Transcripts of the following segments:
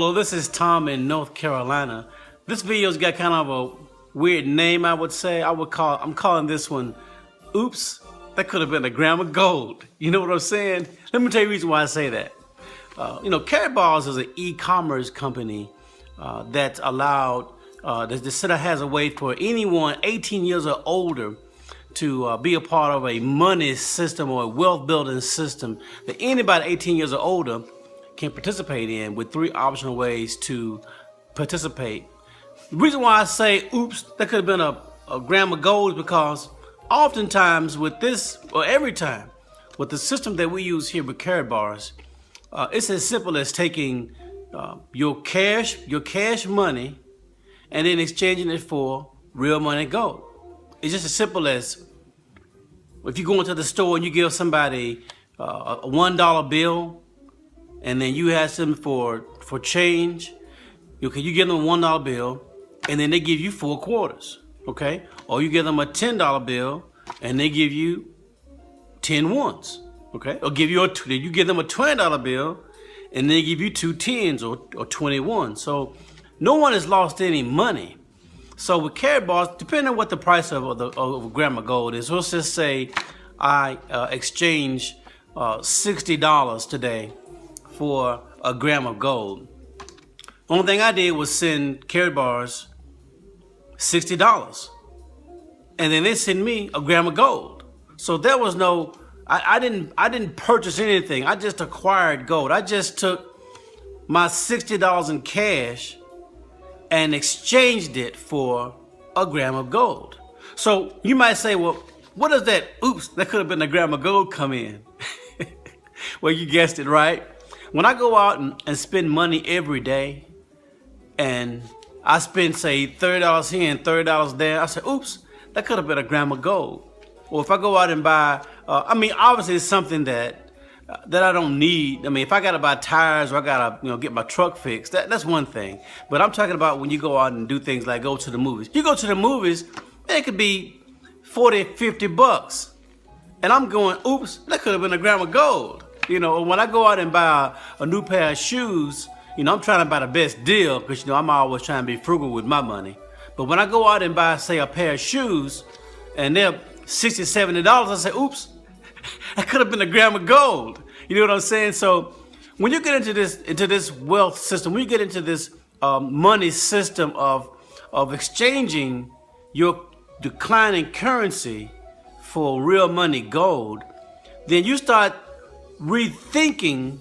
Hello, this is Tom in North Carolina. This video's got kind of a weird name, I would say. I'm calling this one, Oops, that could have been a gram of gold. You know what I'm saying? Let me tell you the reason why I say that. Karatbars is an e-commerce company that allowed, that has a way for anyone 18 years or older to be a part of a money system or a wealth building system that anybody 18 years or older can participate in, with 3 optional ways to participate. The reason why I say oops, that could have been a gram of gold is because oftentimes with this, or every time, with the system that we use here with Karatbars, it's as simple as taking your cash money and then exchanging it for real money gold. It's just as simple as if you go into the store and you give somebody a $1 bill, and then you ask them for change. Okay, you give them a $1 bill, and then they give you 4 quarters. Okay, or you give them a $10 bill, and they give you 10 ones. Okay, or you give them a $20 bill, and they give you 2 tens or 21. So no one has lost any money. So with Karatbars, depending on what the price of a gram of gold is, let's just say I exchange $60 today for a gram of gold. Only thing I did was send Karatbars $60, and then they sent me a gram of gold. So there was no, I didn't purchase anything. I just acquired gold. I just took my $60 in cash and exchanged it for a gram of gold. So you might say, well, what does that, oops, that could have been a gram of gold come in? Well, you guessed it right. When I go out and spend money every day, and I spend, say, $30 here and $30 there, I say, oops, that could have been a gram of gold. Or if I go out and buy, obviously it's something that I don't need. If I gotta buy tires or I gotta, get my truck fixed, that's one thing. But I'm talking about when you go out and do things like go to the movies. You go to the movies, it could be 40, 50 bucks. And I'm going, oops, that could have been a gram of gold. When I go out and buy a new pair of shoes, I'm trying to buy the best deal because, I'm always trying to be frugal with my money. But when I go out and buy, say, a pair of shoes and they're $60, $70, I say, oops, that could have been a gram of gold. You know what I'm saying? So when you get into this wealth system, when you get into this money system of exchanging your declining currency for real money gold, then you start rethinking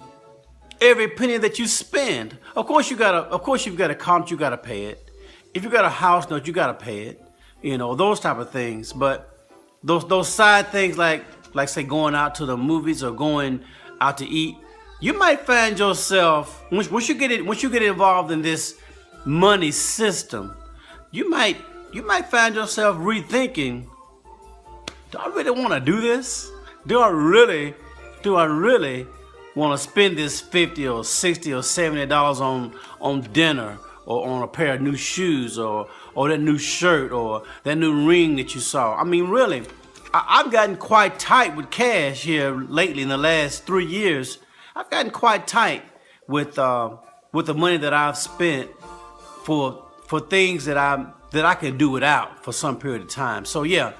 every penny that you spend. Of course you've got a account, you gotta pay it. If you got a house note, you gotta pay it. Those type of things. But those side things like say going out to the movies or going out to eat, you might find yourself once you get involved in this money system, you might find yourself rethinking, do I really want to do this? Do I really want to spend this $50 or $60 or $70 on dinner, or on a pair of new shoes, or that new shirt, or that new ring that you saw? Really, I've gotten quite tight with cash here lately. In the last 3 years, I've gotten quite tight with the money that I've spent for things that I can do without for some period of time. So yeah,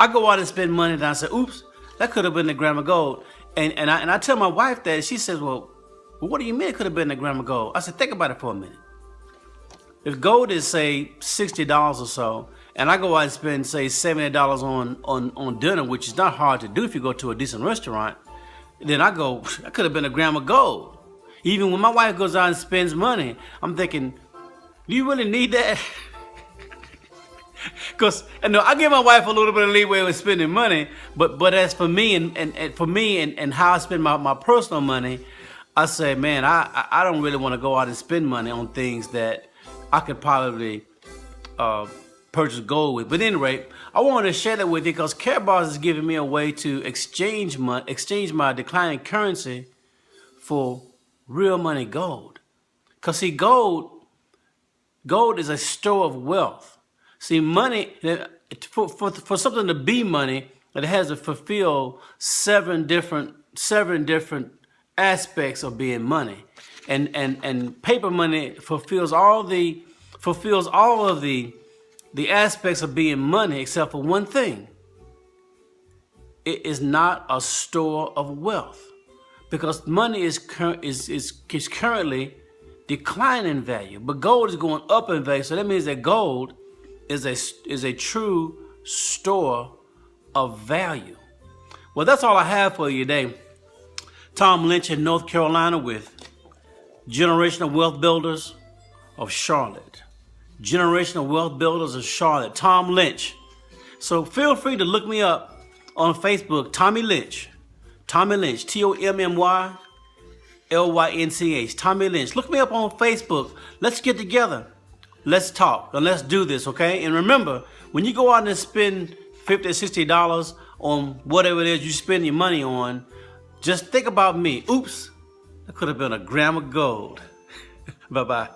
I go out and spend money, and I say, oops, that could have been a gram of gold. And I tell my wife that. She says, well, what do you mean it could have been a gram of gold? I said, think about it for a minute. If gold is, say, $60 or so, and I go out and spend, say, $70 on dinner, which is not hard to do if you go to a decent restaurant, then I go, that could have been a gram of gold. Even when my wife goes out and spends money, I'm thinking, do you really need that? Because I give my wife a little bit of leeway with spending money, but as for me and how I spend my personal money, I say, man, I don't really want to go out and spend money on things that I could probably purchase gold with. But anyway, I wanted to share that with you because Karatbars is giving me a way to exchange my declining currency for real money gold. Because see, gold is a store of wealth. See, money, for something to be money, it has to fulfill seven different aspects of being money. and paper money fulfills all of the aspects of being money except for one thing. It is not a store of wealth, because money is currently declining in value, but gold is going up in value. So that means that gold is a true store of value. Well, that's all I have for you today. Tom Lynch in North Carolina with Generational Wealth Builders of Charlotte. Generational Wealth Builders of Charlotte. Tom Lynch. So feel free to look me up on Facebook, Tommy Lynch. Tommy Lynch, TOMMYLYNCH. Tommy Lynch. Look me up on Facebook. Let's get together. Let's talk and let's do this, okay? And remember, when you go out and spend $50 or $60 on whatever it is you spend your money on, just think about me. Oops, that could have been a gram of gold. Bye-bye.